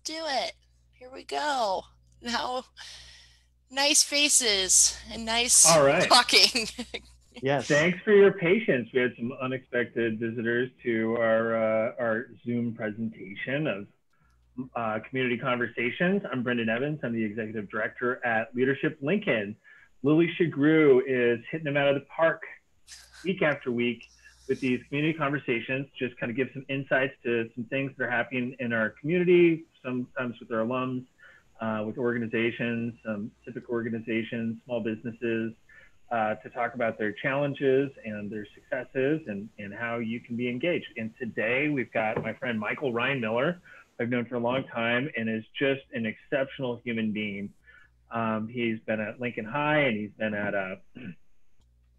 Do it. Here we go. Now, nice faces and nice All right. talking. Yes. Thanks for your patience. We had some unexpected visitors to our Zoom presentation of community conversations. I'm Brendan Evans. I'm the executive director at Leadership Lincoln. Lily Shagrew is hitting them out of the park week after week with these community conversations. Just kind of give some insights to some things that are happening in our community, sometimes with our alums, with organizations, civic organizations, small businesses, to talk about their challenges and their successes and how you can be engaged. And today we've got my friend Michael Ryan Miller, I've known for a long time and is just an exceptional human being. He's been at Lincoln High and he's been at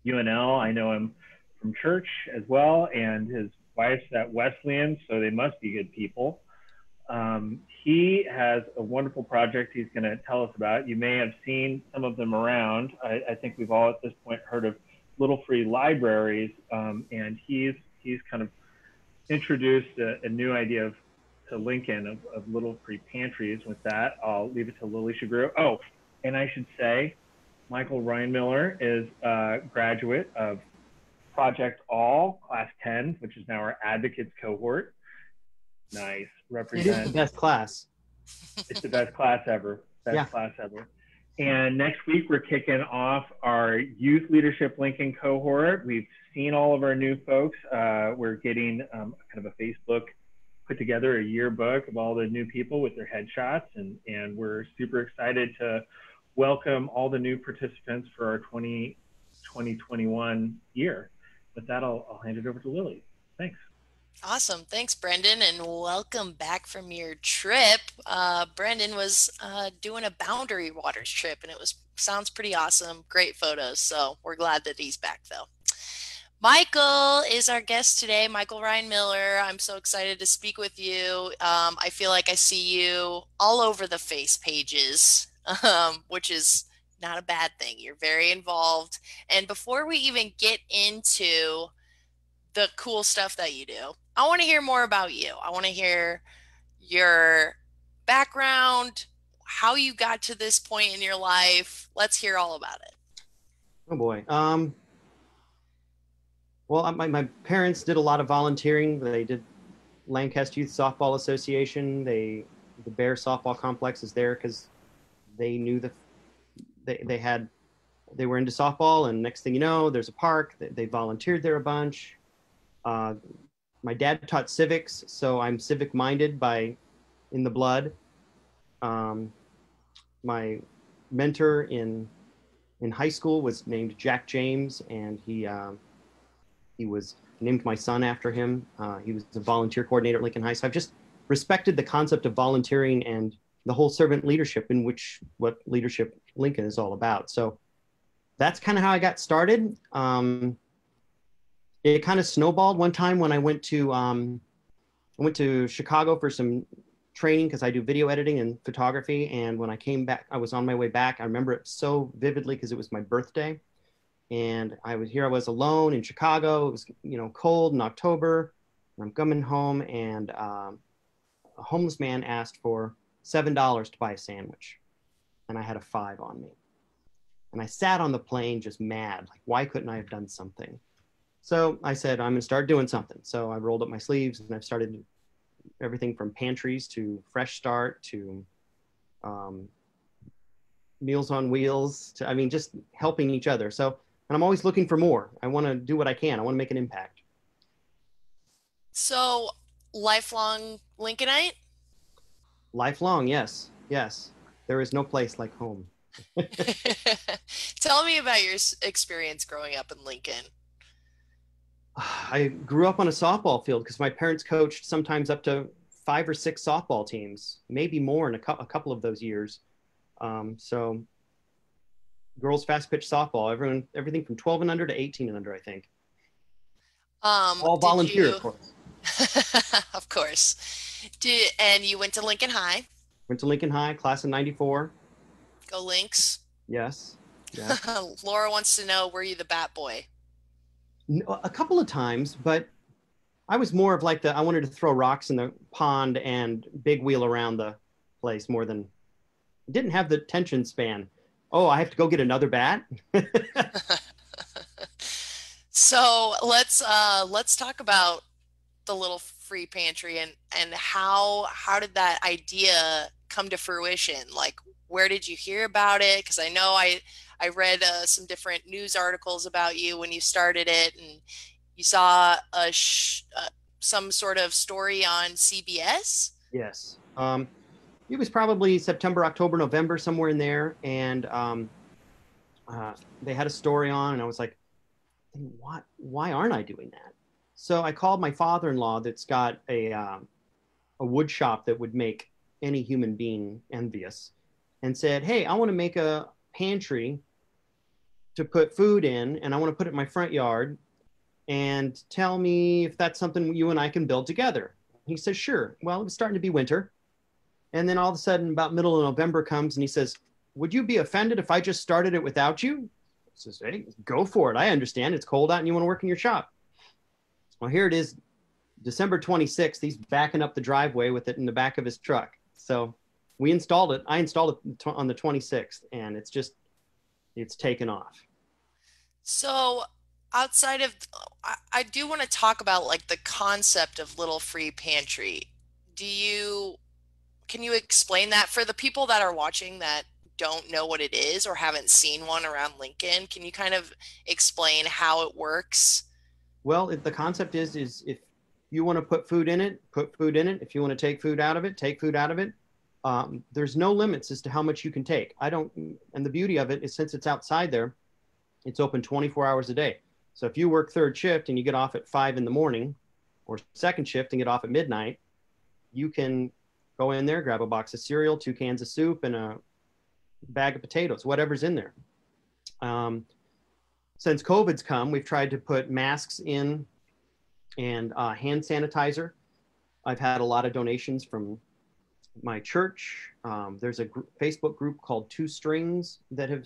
UNL. I know him from church as well, and his wife's at Wesleyan, so they must be good people. He has a wonderful project he's going to tell us about. You may have seen some of them around. I think we've all at this point heard of Little Free Libraries, and he's kind of introduced a new idea to Lincoln of Little Free Pantries. With that, I'll leave it to Lily Shagrew. Oh, and I should say, Michael Ryan Miller is a graduate of Project All, Class 10, which is now our Advocates cohort. Nice. It is the Represent. best class. It's the best class ever. Best Yeah. class ever. And next week, we're kicking off our Youth Leadership Lincoln cohort. We've seen all of our new folks. We're getting kind of a Facebook put together, a yearbook of all the new people with their headshots. And we're super excited to welcome all the new participants for our 2021 year. With that, I'll hand it over to Lily. Thanks. Awesome. Thanks, Brendan, and welcome back from your trip. Brendan was doing a Boundary Waters trip, and it was sounds pretty awesome. Great photos. So we're glad that he's back, though. Michael is our guest today, Michael Ryan Miller. I'm so excited to speak with you. I feel like I see you all over the face pages, which is not a bad thing. You're very involved. And before we even get into the cool stuff that you do, I want to hear more about you. I want to hear your background, how you got to this point in your life. Let's hear all about it. Oh boy. Well, my parents did a lot of volunteering. They did Lancaster Youth Softball Association. The Bear softball complex is there because they knew they were into softball, and next thing you know, there's a park. They volunteered there a bunch. My dad taught civics, so I'm civic minded in the blood. My mentor in high school was named Jack James, and he was named my son after him. He was a volunteer coordinator at Lincoln High. So I've just respected the concept of volunteering and the whole servant leadership, in which what Leadership Lincoln is all about. So that's kind of how I got started. It kind of snowballed one time when I went to Chicago for some training because I do video editing and photography. And when I came back, I was on my way back. I remember it so vividly because it was my birthday. And I was alone in Chicago. It was, cold in October. And I'm coming home, and a homeless man asked for $7 to buy a sandwich. And I had a 5 on me. And I sat on the plane just mad. Like, why couldn't I have done something? So I said, I'm going to start doing something. So I rolled up my sleeves and I've started everything from Pantries to Fresh Start to Meals on Wheels to, just helping each other. So, and I'm always looking for more. I want to do what I can. I want to make an impact. So, lifelong Lincolnite? Lifelong, yes. Yes. There is no place like home. Tell me about your experience growing up in Lincoln. I grew up on a softball field because my parents coached sometimes up to 5 or 6 softball teams, maybe more in a couple of those years. So girls fast pitch softball, everything from 12 and under to 18 and under, I think. All volunteer, of course. Of course. And you went to Lincoln High? Went to Lincoln High, class of 94. Go Lynx. Yes. Laura wants to know, were you the bat boy? No, a couple of times, but I was more of like I wanted to throw rocks in the pond and big wheel around place more than didn't have the attention span. Oh, I have to go get another bat. So let's talk about the little free pantry and how did that idea come to fruition? Like, where did you hear about it? Because I know I read some different news articles about you when you started it, and you saw some sort of story on CBS. Yes. It was probably September, October, November, somewhere in there, and they had a story on, and I was like, why aren't I doing that? So I called my father-in-law that's got a wood shop that would make any human being envious, and said, hey, I want to make a pantry to put food in, and I want to put it in my front yard, and tell me if that's something you and I can build together. He says, sure. Well, it was starting to be winter. And then all of a sudden, about middle of November comes and he says, would you be offended if I just started it without you? I says, hey, go for it. I understand it's cold out and you want to work in your shop. Well, here it is, December 26th. He's backing up the driveway with it in the back of his truck. So we installed it. I installed it on the 26th, and it's taken off. So outside of, I do want to talk about like the concept of little free pantry. Do you Can you explain that for the people that are watching that don't know what it is or haven't seen one around Lincoln? Can you kind of explain how it works? Well, the concept is if you want to put food in it, put food in it. If you want to take food out of it, take food out of it. There's no limits as to how much you can take. I don't, and the beauty of it is since it's outside there, it's open 24 hours a day. So if you work third shift and you get off at 5 in the morning, or second shift and get off at midnight, you can go in there, grab a box of cereal, 2 cans of soup, and a bag of potatoes, whatever's in there. Since COVID's come, we've tried to put masks in and hand sanitizer. I've had a lot of donations from my church. There's a Facebook group called Two Strings that have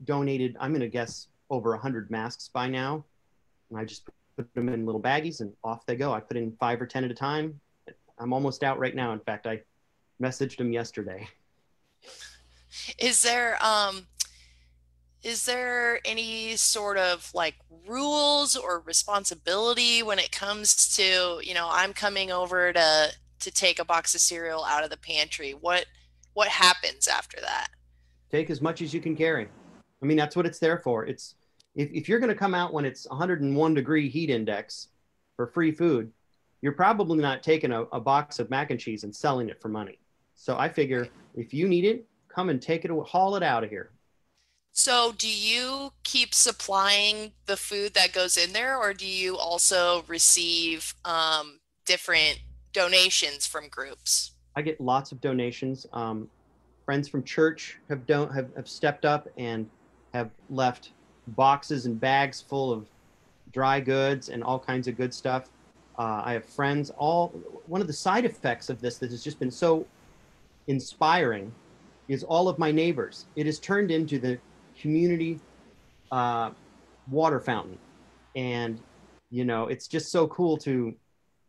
donated, I'm going to guess, over 100 masks by now. And I just put them in little baggies and off they go. I put in 5 or 10 at a time. I'm almost out right now. In fact, I messaged them yesterday. Is there is there any sort of like rules or responsibility when it comes to, I'm coming over to take a box of cereal out of the pantry? What happens after that? Take as much as you can carry. I mean, that's what it's there for. It's if you're going to come out when it's 101-degree heat index for free food, you're probably not taking a box of mac and cheese and selling it for money. So I figure if you need it, come and take it, haul it out of here. So do you keep supplying the food that goes in there, or do you also receive different donations from groups? I get lots of donations. Friends from church have stepped up and have left boxes and bags full of dry goods and all kinds of good stuff. I have friends. One of the side effects of this that has just been so inspiring is all of my neighbors. It has turned into the community water fountain, and it's just so cool to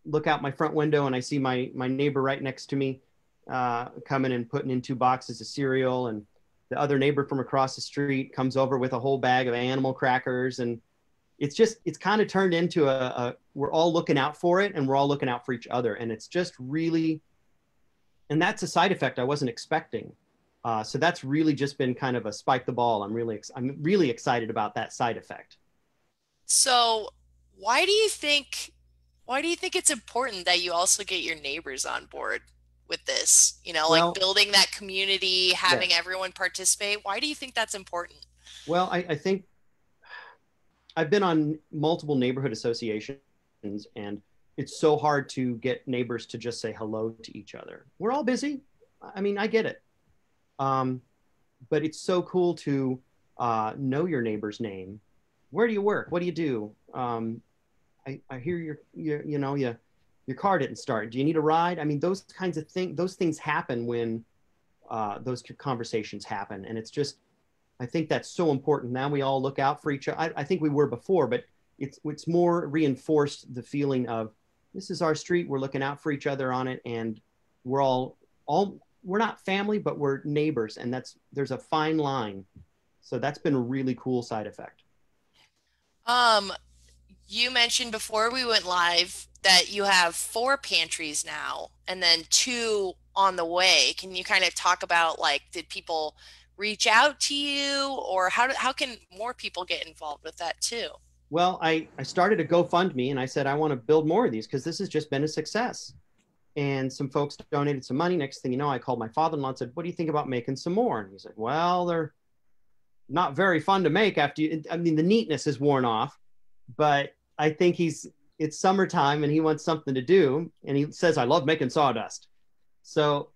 look out my front window and I see my neighbor right next to me coming and putting in 2 boxes of cereal, and the other neighbor from across the street comes over with a whole bag of animal crackers, and it's kind of turned into we're all looking out for it, and we're all looking out for each other, and it's just really, and that's a side effect I wasn't expecting. So that's really just been kind of a spike the ball. I'm really excited about that side effect. So why do you think it's important that you also get your neighbors on board with this? Like Well, building that community, having yes. everyone participate. Why do you think that's important? Well, I think I've been on multiple neighborhood associations, and it's so hard to get neighbors to just say hello to each other. We're all busy. I mean, I get it. But it's so cool to know your neighbor's name. Where do you work? What do you do? I hear your car didn't start. Do you need a ride? I mean, those kinds of things. Those things happen when those conversations happen, and it's just. I think that's so important. Now we all look out for each other. I think we were before, but it's more reinforced the feeling of this is our street. We're looking out for each other on it, and we're all we're not family, but we're neighbors, and there's a fine line. So that's been a really cool side effect. Um, you mentioned before we went live that you have 4 pantries now and then 2 on the way. Can you kind of talk about like, did people reach out to you, or how can more people get involved with that too? Well, I started a GoFundMe and I said, I want to build more of these because this has just been a success. And some folks donated some money. Next thing you know, I called my father-in-law and said, what do you think about making some more? And he said, well, they're not very fun to make after you, I mean, the neatness is worn off, but I think it's summertime and he wants something to do. And he says, I love making sawdust. So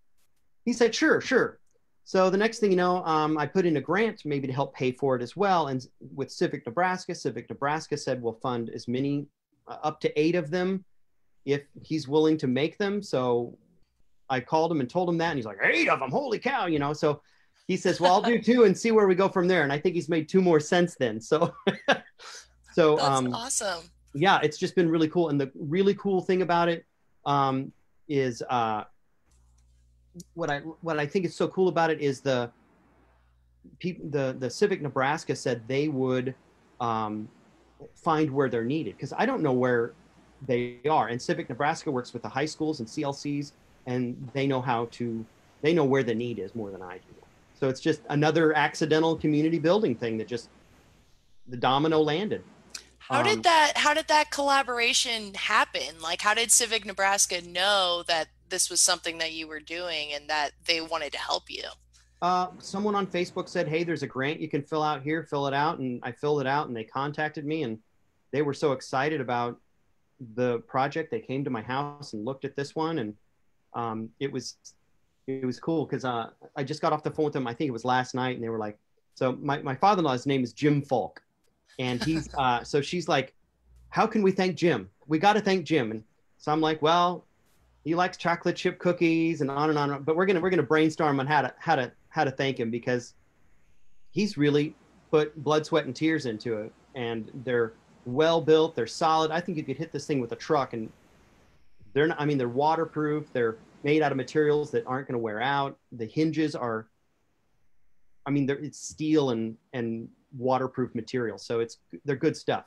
he said, sure, sure. So the next thing you know, I put in a grant maybe to help pay for it as well. And with Civic Nebraska said we'll fund as many, up to 8 of them if he's willing to make them. So I called him and told him that, and he's like, 8 of them, holy cow, you know. So he says, well, I'll do 2 and see where we go from there. And I think he's made 2 more since then. So, so That's awesome. yeah, it's just been really cool. And the really cool thing about it is what I think is so cool about it is the people, the Civic Nebraska said they would find where they're needed, because I don't know where they are. And Civic Nebraska works with the high schools and CLCs, and they know where the need is more than I do. So it's just another accidental community building thing that just the domino landed. How did that collaboration happen? Like, how did Civic Nebraska know that this was something that you were doing and that they wanted to help you? Someone on Facebook said, hey, there's a grant you can fill out here, fill it out. And I filled it out and they contacted me, and they were so excited about the project. They came to my house and looked at this one, and it was cool because I just got off the phone with them. I think it was last night, and they were like, so my father-in-law's name is Jim Falk, and he's so she's like, how can we thank Jim? We got to thank Jim. And so I'm like, well, he likes chocolate chip cookies and on and on. But we're gonna brainstorm on how to thank him, because he's really put blood, sweat, and tears into it, and they're well built. They're solid. I think you could hit this thing with a truck, and they're not. I mean, they're waterproof. They're made out of materials that aren't going to wear out. The hinges are. I mean, it's steel and waterproof material, so they're good stuff.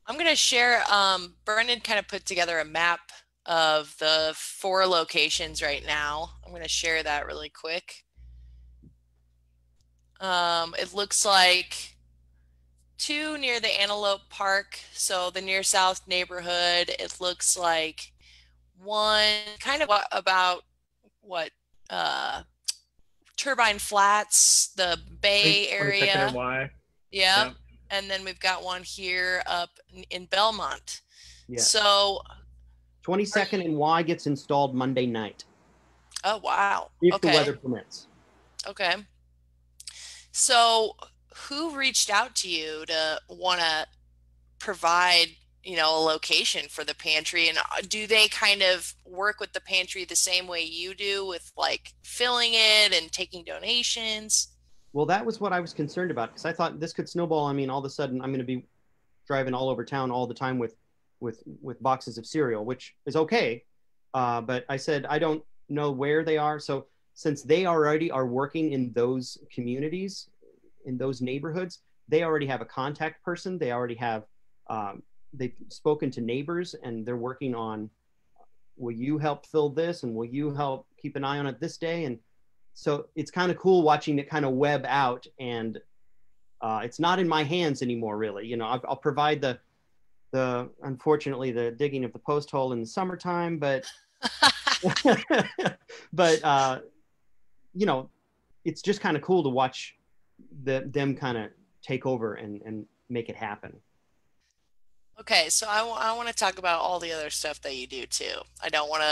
I'm going to share, Brendan kind of put together a map of the 4 locations right now. I'm going to share that really quick. It looks like 2 near the Antelope Park, so the near south neighborhood. It looks like 1 kind of about what, Turbine Flats, the Bay 22nd and area. Y. Yeah. Yep. And then we've got one here up in Belmont. Yeah. So 22nd and Y gets installed Monday night, oh wow. if the Okay. weather permits. Okay. So who reached out to you to want to provide, a location for the pantry, and do they kind of work with the pantry the same way you do with like filling it and taking donations? Well, that was what I was concerned about, because I thought this could snowball. I mean, all of a sudden, I'm going to be driving all over town all the time with boxes of cereal, which is okay. But I said I don't know where they are. So since they already are working in those communities, in those neighborhoods, they already have a contact person. They already have they've spoken to neighbors, and they're working on, will you help fill this, and will you help keep an eye on it this day? And so it's kind of cool watching it kind of web out, and it's not in my hands anymore, really. I'll provide the unfortunately the digging of the post hole in the summertime, but but it's just kind of cool to watch them kind of take over and make it happen. Okay, so I want to talk about all the other stuff that you do too. I don't want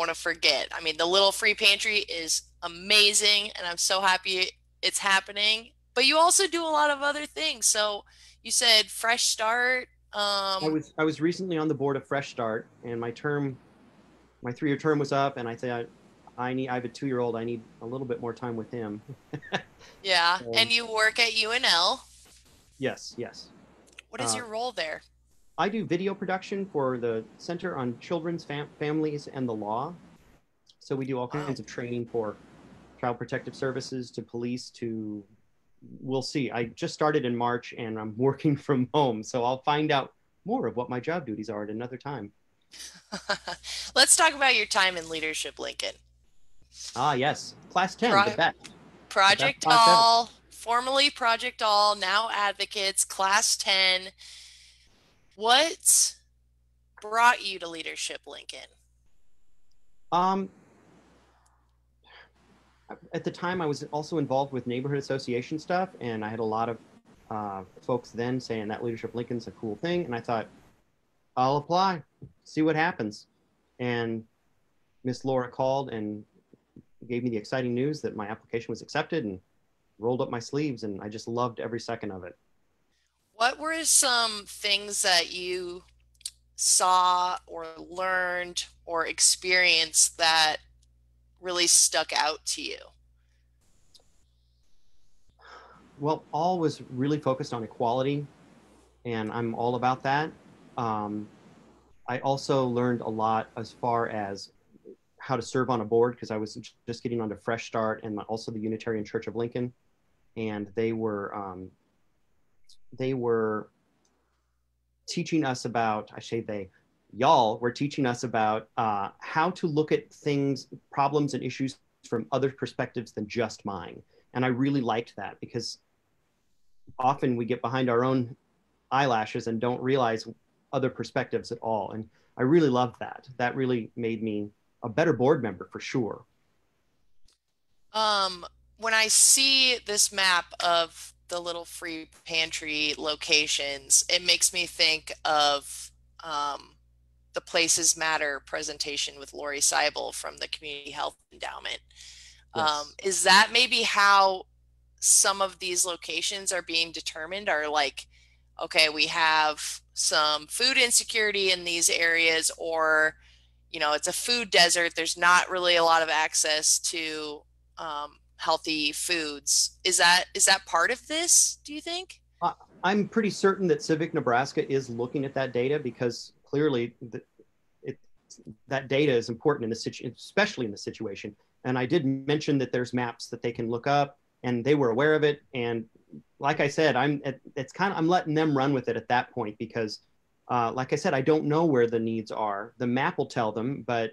to forget. I mean, the little free pantry is amazing, and I'm so happy it's happening. But you also do a lot of other things. So you said Fresh Start. I was recently on the board of Fresh Start, and my 3-year term was up, and I said I have a 2-year-old. I need a little bit more time with him. Yeah, and you work at UNL. Yes, yes. What is your role there? I do video production for the Center on Children's Families and the Law. So we do all Wow. kinds of training for Child Protective Services to police to, we'll see. I just started in March and I'm working from home. So I'll find out more of what my job duties are at another time. Let's talk about your time in leadership, Lincoln. Ah, yes. Class 10, Pro the best Project class ever. All, formerly Project All, now Advocates, Class 10. What brought you to leadership, Lincoln? Um, at the time, I was also involved with neighborhood association stuff, and I had a lot of folks then saying that Leadership Lincoln's a cool thing. And I thought, I'll apply, see what happens. And Miss Laura called and gave me the exciting news that my application was accepted and rolled up my sleeves, and I just loved every second of it. What were some things that you saw or learned or experienced that really stuck out to you? Well, all was really focused on equality, and I'm all about that. Um, I also learned a lot as far as how to serve on a board because I was just getting on to Fresh Start and also the Unitarian Church of Lincoln, and they were teaching us about, I say they, y'all were teaching us about how to look at things, problems, and issues from other perspectives than just mine. And I really liked that because often we get behind our own eyelashes and don't realize other perspectives at all. And I really loved that. That really made me a better board member for sure. Um, when I see this map of the little free pantry locations, it makes me think of the Places Matter presentation with Lori Seibel from the Community Health Endowment. Yes. Is that maybe how some of these locations are being determined? Are like, okay, we have some food insecurity in these areas, or it's a food desert. There's not really a lot of access to healthy foods. Is that part of this, do you think? Uh, I'm pretty certain that Civic Nebraska is looking at that data because clearly it, that data is important in the situation, especially in the situation. And I did mention that there's maps that they can look up, and they were aware of it. And like I said, I'm letting them run with it at that point because, like I said, I don't know where the needs are. The map will tell them, but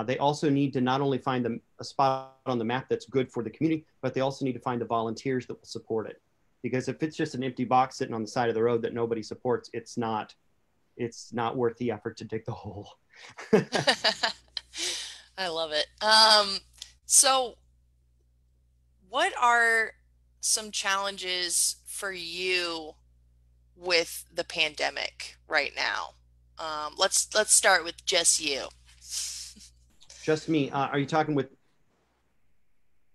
they also need to not only find a spot on the map that's good for the community, but they also need to find the volunteers that will support it. Because if it's just an empty box sitting on the side of the road that nobody supports, it's not worth the effort to dig the hole. I love it. So what are some challenges for you with the pandemic right now? Let's start with just you. Just me. Are you talking with?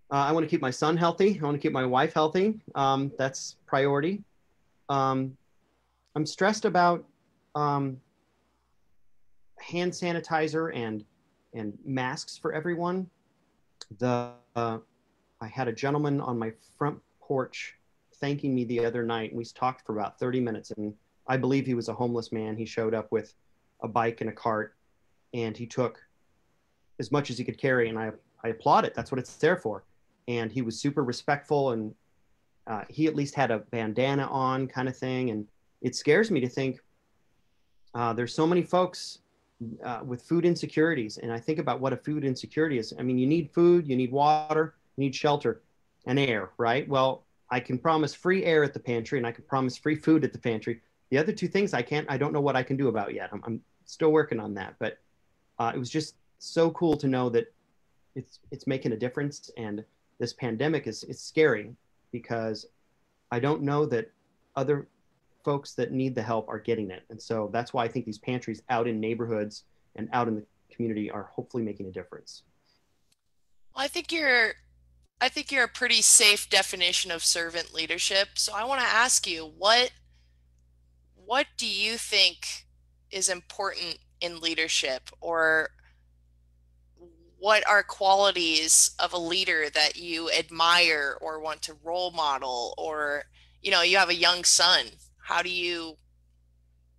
I want to keep my son healthy. I want to keep my wife healthy. That's priority. Um, I'm stressed about um, hand sanitizer and masks for everyone. The I had a gentleman on my front porch thanking me the other night, and we talked for about 30 minutes. And I believe he was a homeless man. He showed up with a bike and a cart, and he took as much as he could carry, and I applaud it. That's what it's there for. And he was super respectful, and he at least had a bandana on, kind of thing. And it scares me to think there's so many folks with food insecurities, and I think about what a food insecurity is. I mean, you need food, you need water, you need shelter, and air, right? Well, I can promise free air at the pantry, and I can promise free food at the pantry. The other two things I can't. I don't know what I can do about yet. I'm still working on that, but it was just so cool to know that it's making a difference. And this pandemic is it's scary because I don't know that other folks that need the help are getting it. And so that's why I think these pantries out in neighborhoods and out in the community are hopefully making a difference. Well, I think you're a pretty safe definition of servant leadership. So I want to ask you, what do you think is important in leadership, or what are qualities of a leader that you admire or want to role model? Or you have a young son. How do you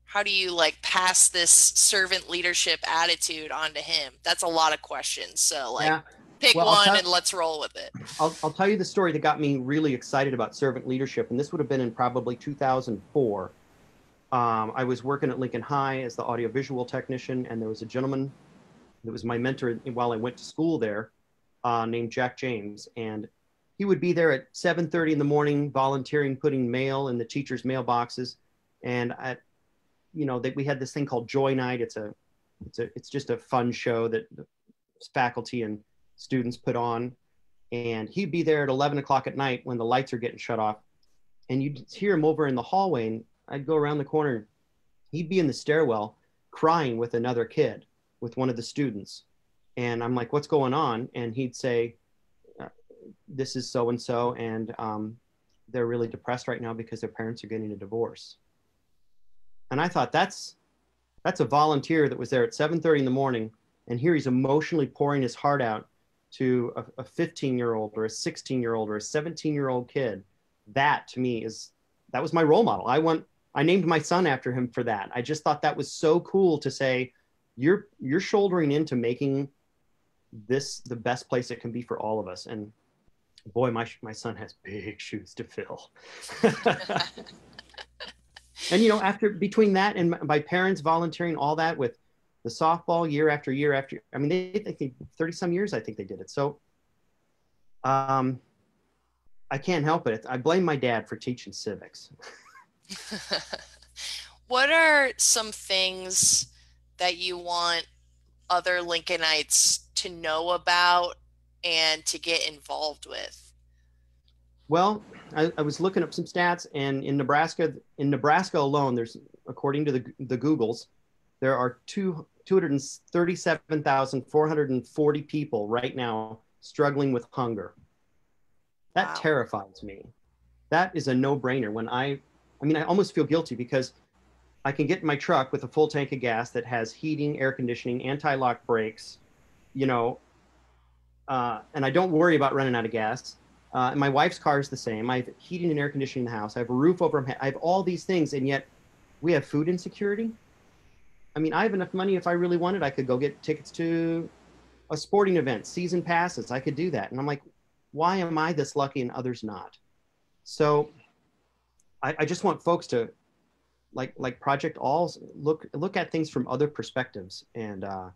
how do you like pass this servant leadership attitude onto him? That's a lot of questions. So like Yeah. pick Well, I'll one tell and let's roll with it. I'll tell you the story that got me really excited about servant leadership, and this would have been in probably 2004. I was working at Lincoln High as the audiovisual technician, and there was a gentleman that was my mentor while I went to school there, named Jack James, and he would be there at 7:30 in the morning, volunteering, putting mail in the teachers' mailboxes, and we had this thing called Joy Night. It's just a fun show that the faculty and students put on, and he'd be there at 11 o'clock at night when the lights are getting shut off, and you'd hear him over in the hallway, and I'd go around the corner, and he'd be in the stairwell crying with another kid, with one of the students. And I'm like, what's going on? And he'd say, this is so and so, and they're really depressed right now because their parents are getting a divorce. And I thought, that's a volunteer that was there at 7:30 in the morning, and here he's emotionally pouring his heart out to a 15-year-old or a 16-year-old or a 17-year-old kid. That to me that was my role model. I named my son after him for that. I just thought that was so cool to say, you're shouldering into making this the best place it can be for all of us. And boy, my son has big shoes to fill. And after between that and my parents volunteering all that with the softball year after year after, I mean, they 30 some years, I think they did it. So I can't help it. I blame my dad for teaching civics. What are some things that you want other Lincolnites to know about and to get involved with? Well, I was looking up some stats, and in Nebraska alone, there's, according to the Googles, there are 237,440 people right now struggling with hunger. That Wow. terrifies me. That is a no-brainer. I almost feel guilty because I can get in my truck with a full tank of gas that has heating, air conditioning, anti-lock brakes, and I don't worry about running out of gas. And my wife's car is the same. I have heating and air conditioning in the house. I have a roof over my head. I have all these things, and yet we have food insecurity. I mean, I have enough money. If I really wanted, I could go get tickets to a sporting event, season passes. I could do that. And I'm like, why am I this lucky and others not? So I just want folks to, like Project Alls, look at things from other perspectives. And I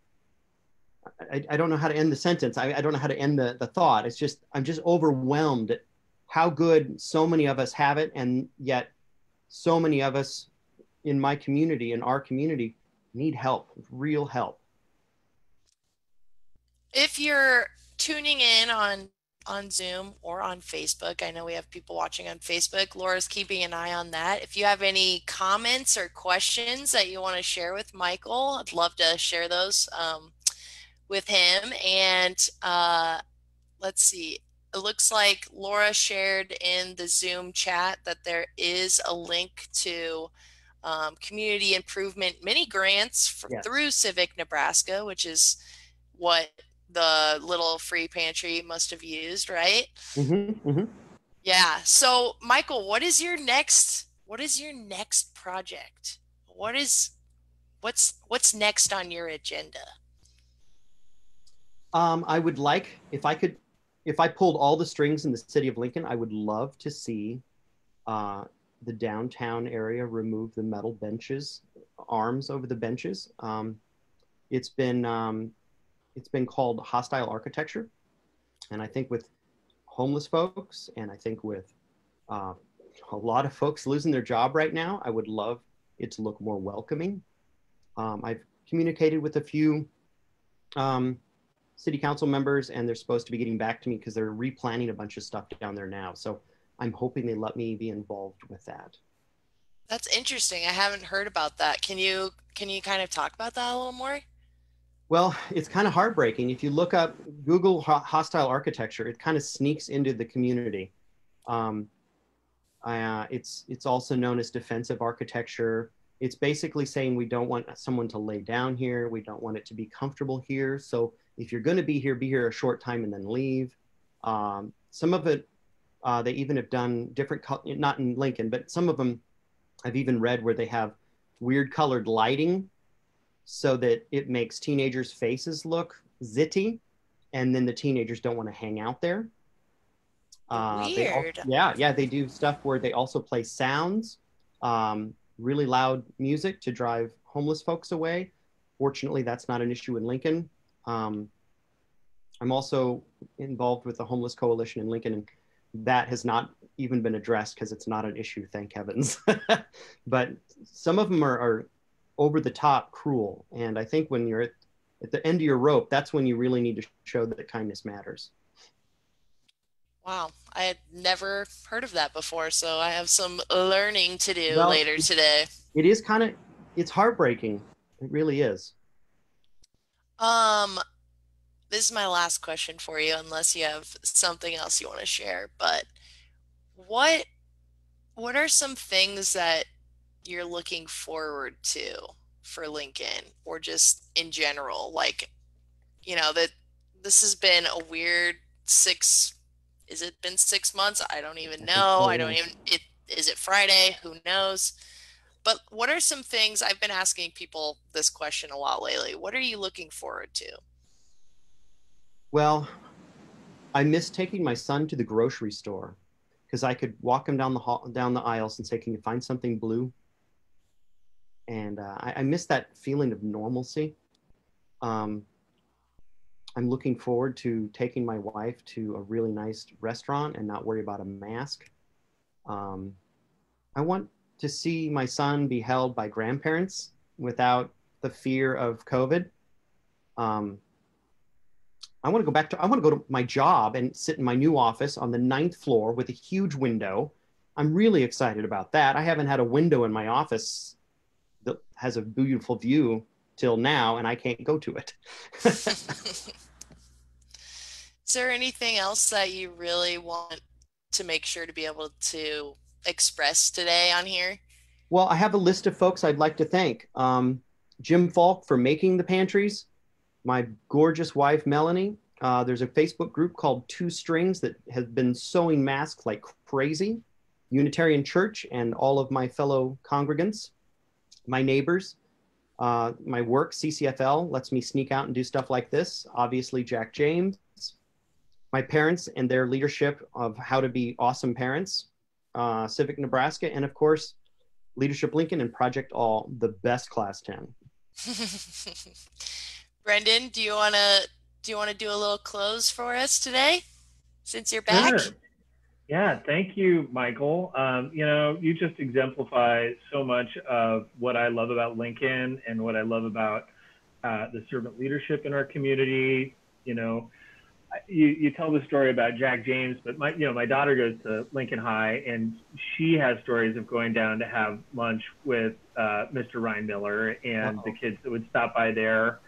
don't know how to end the sentence. I don't know how to end the thought. It's just, I'm just overwhelmed at how good so many of us have it. And yet so many of us in my community, in our community, need help, real help. If you're tuning in on Zoom or on Facebook, I know we have people watching on Facebook. Laura's keeping an eye on that. If you have any comments or questions that you want to share with Michael, I'd love to share those with him. And let's see. It looks like Laura shared in the Zoom chat that there is a link to community improvement mini grants Yes. through Civic Nebraska, which is what the little free pantry must have used, right? Mm-hmm, mm-hmm. Yeah. So, Michael, what is your next project? What's next on your agenda? I would like, if I pulled all the strings in the city of Lincoln, I would love to see the downtown area remove the metal benches, arms over the benches. It's been called hostile architecture, and I think with homeless folks, and I think with a lot of folks losing their job right now, I would love it to look more welcoming. I've communicated with a few city council members, and they're supposed to be getting back to me because they're replanning a bunch of stuff down there now. So I'm hoping they let me be involved with that. That's interesting. I haven't heard about that. Can you kind of talk about that a little more? Well, it's kind of heartbreaking. If you look up Google hostile architecture, it kind of sneaks into the community. Um, it's also known as defensive architecture. It's basically saying we don't want someone to lay down here. We don't want it to be comfortable here. So if you're going to be here a short time and then leave. Some of it, they even have done different, not in Lincoln, but some of them I've even read where they have weird colored lighting so that it makes teenagers' faces look zitty, and then the teenagers don't want to hang out there. Weird. They do stuff where they also play sounds, really loud music to drive homeless folks away. Fortunately, that's not an issue in Lincoln. Um, I'm also involved with the Homeless Coalition in Lincoln, and that has not even been addressed because it's not an issue, thank heavens. But some of them are over the top cruel. And I think when you're at the end of your rope, that's when you really need to show that kindness matters. Wow, I had never heard of that before, so I have some learning to do Well, later today. it is kind of, it's heartbreaking. It really is. Um, this is my last question for you, unless you have something else you want to share. But what what are some things that you're looking forward to for Lincoln or just in general? Like, that this has been a weird six, is it been 6 months? I don't even I think know. so, I don't yeah. even, is it Friday? Who knows? But what are some things I've been asking people this question a lot lately? What are you looking forward to? Well, I miss taking my son to the grocery store because I could walk him down the hall, down the aisles and say, "Can you find something blue?" And I miss that feeling of normalcy. Um, I'm looking forward to taking my wife to a really nice restaurant and not worry about a mask. Um, I want to see my son be held by grandparents without the fear of COVID. Um, I want to go to my job and sit in my new office on the ninth floor with a huge window. I'm really excited about that. I haven't had a window in my office that has a beautiful view till now, and I can't go to it. Is there anything else that you really want to make sure to be able to express today on here? Well, I have a list of folks I'd like to thank. Jim Falk for making the pantries, my gorgeous wife, Melanie. There's a Facebook group called Two Strings that has been sewing masks like crazy. Unitarian Church and all of my fellow congregants, my neighbors, my work, CCFL, lets me sneak out and do stuff like this. Obviously, Jack James, my parents and their leadership of how to be awesome parents, Civic Nebraska, and of course, Leadership Lincoln and Project All, the best class 10. Brendan, do you want to do a little close for us today since you're back? Sure. Yeah, thank you, Michael. You just exemplify so much of what I love about Lincoln and what I love about the servant leadership in our community. You tell the story about Jack James, but my daughter goes to Lincoln High, and she has stories of going down to have lunch with Mr. Ryan Miller and the kids that would stop by there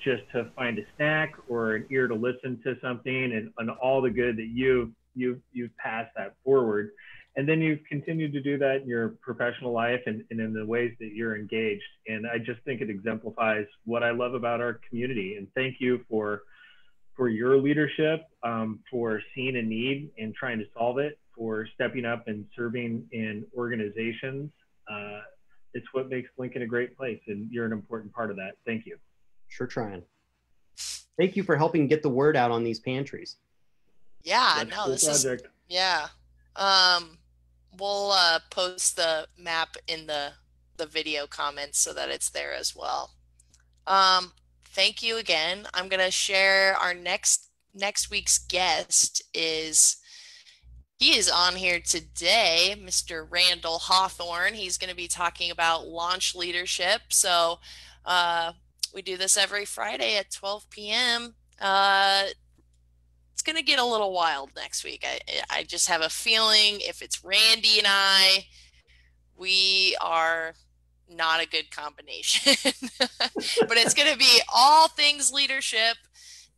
just to find a snack or an ear to listen to something, and all the good that you've passed that forward. And then you've continued to do that in your professional life and in the ways that you're engaged. And I just think it exemplifies what I love about our community. And thank you for your leadership, for seeing a need and trying to solve it, for stepping up and serving in organizations. It's what makes Lincoln a great place, and you're an important part of that. Thank you. Sure trying. Thank you for helping get the word out on these pantries. Yeah, That's a no, cool this is, project. yeah. We'll post the map in the video comments so that it's there as well. Thank you again. I'm gonna share our next week's guest he is on here today, Mr. Randall Hawthorne. He's going to be talking about launch leadership. So we do this every Friday at 12 p.m. It's going to get a little wild next week. I just have a feeling if it's Randy and we are not a good combination. But it's going to be all things leadership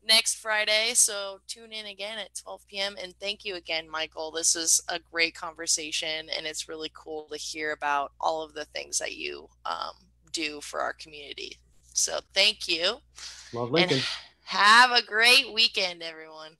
next Friday. So tune in again at 12 p.m. And thank you again, Michael. This is a great conversation, and it's really cool to hear about all of the things that you do for our community. So thank you. Love And Lincoln. have a great weekend, everyone.